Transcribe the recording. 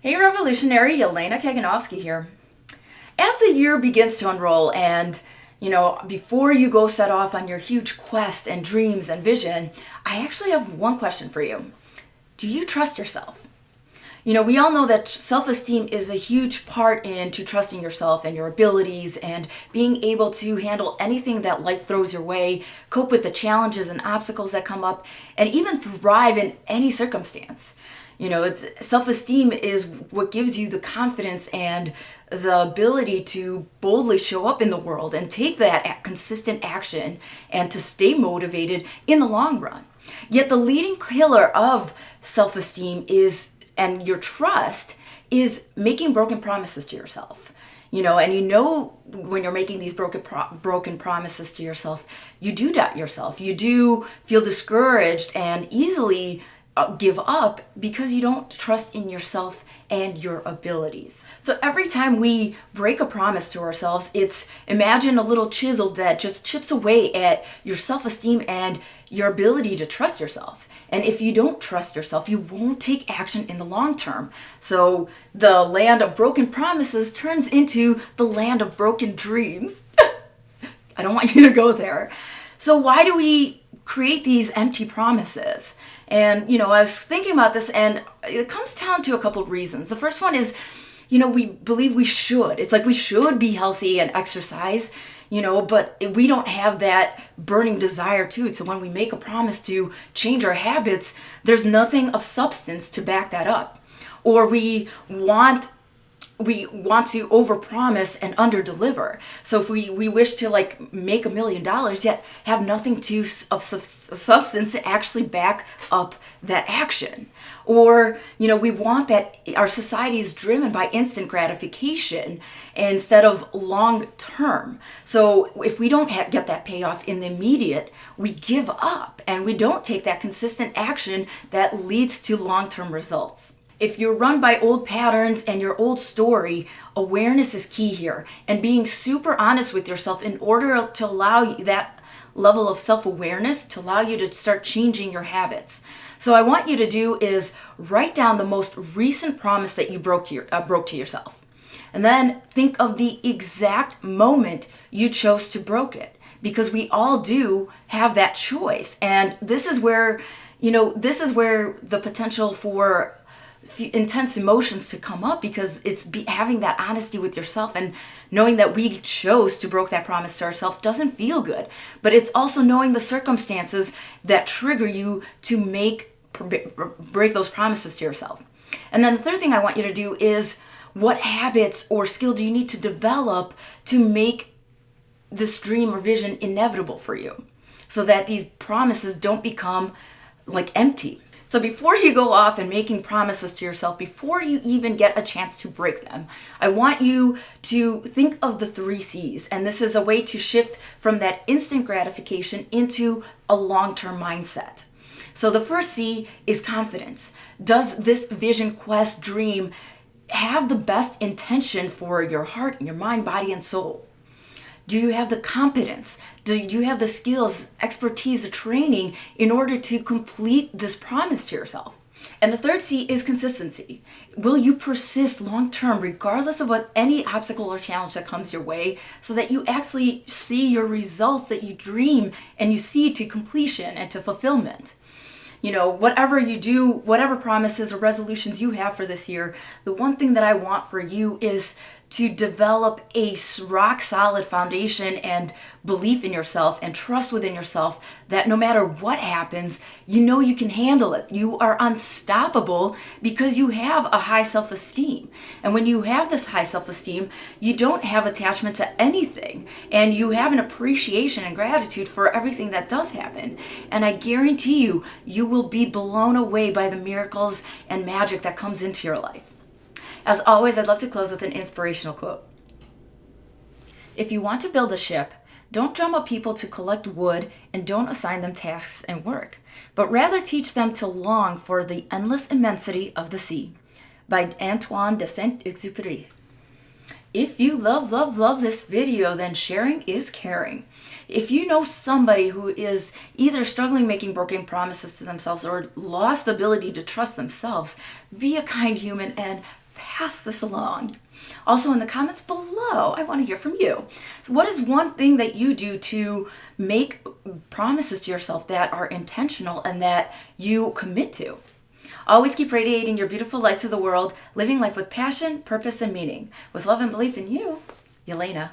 Hey Revolutionary, Yelena here. As the year begins to unroll and, before you go set off on your huge quest and dreams and vision, I actually have one question for you. Do you trust yourself? We all know that self-esteem is a huge part into trusting yourself and your abilities and being able to handle anything that life throws your way, cope with the challenges and obstacles that come up, and even thrive in any circumstance. Self-esteem is what gives you the confidence and the ability to boldly show up in the world and take that consistent action and to stay motivated in the long run. Yet the leading killer of self-esteem and your trust is making broken promises to yourself. When you're making these broken promises to yourself, you do doubt yourself. You do feel discouraged and easily give up because you don't trust in yourself and your abilities. So every time we break a promise to ourselves, imagine a little chisel that just chips away at your self-esteem and your ability to trust yourself. And if you don't trust yourself, you won't take action in the long term. So the land of broken promises turns into the land of broken dreams. I don't want you to go there. So why do we create these empty promises? And, I was thinking about this, and it comes down to a couple of reasons. The first one is, we believe we should. It's like we should be healthy and exercise, but we don't have that burning desire to it. So when we make a promise to change our habits, there's nothing of substance to back that up. Or we want to overpromise and underdeliver. So if we wish to make $1 million, yet have nothing of substance to actually back up that action. Or, we want that our society is driven by instant gratification instead of long term. So if we don't get that payoff in the immediate, we give up and we don't take that consistent action that leads to long-term results. If you're run by old patterns and your old story, awareness is key here. And being super honest with yourself in order to allow you that level of self-awareness to allow you to start changing your habits. So I want you to do is write down the most recent promise that you broke to yourself. And then think of the exact moment you chose to broke it. Because we all do have that choice. And this is where the potential for intense emotions to come up, because it's having that honesty with yourself and knowing that we chose to broke that promise to ourselves doesn't feel good. But it's also knowing the circumstances that trigger you to break those promises to yourself. And then the third thing I want you to do is, what habits or skill do you need to develop to make this dream or vision inevitable for you, so that these promises don't become empty. So before you go off and making promises to yourself, before you even get a chance to break them, I want you to think of the 3 C's. And this is a way to shift from that instant gratification into a long-term mindset. So the first C is confidence. Does this vision, quest, dream have the best intention for your heart and your mind, body, and soul? Do you have the competence? Do you have the skills, expertise, the training in order to complete this promise to yourself? And the third C is consistency. Will you persist long term, regardless of what any obstacle or challenge that comes your way, so that you actually see your results that you dream and you see to completion and to fulfillment? Whatever you do, whatever promises or resolutions you have for this year, the one thing that I want for you is to develop a rock solid foundation and belief in yourself and trust within yourself that no matter what happens, you can handle it. You are unstoppable because you have a high self-esteem. And when you have this high self-esteem, you don't have attachment to anything, and you have an appreciation and gratitude for everything that does happen. And I guarantee you, you will be blown away by the miracles and magic that comes into your life. As always, I'd love to close with an inspirational quote. If you want to build a ship, don't drum up people to collect wood and don't assign them tasks and work, but rather teach them to long for the endless immensity of the sea. By Antoine de Saint-Exupéry. If you love this video, then sharing is caring. If you know somebody who is either struggling making broken promises to themselves or lost the ability to trust themselves, be a kind human and pass this along. Also, in the comments below, I want to hear from you. So what is one thing that you do to make promises to yourself that are intentional and that you commit to? Always keep radiating your beautiful light to the world, living life with passion, purpose, and meaning. With love and belief in you, Yelena.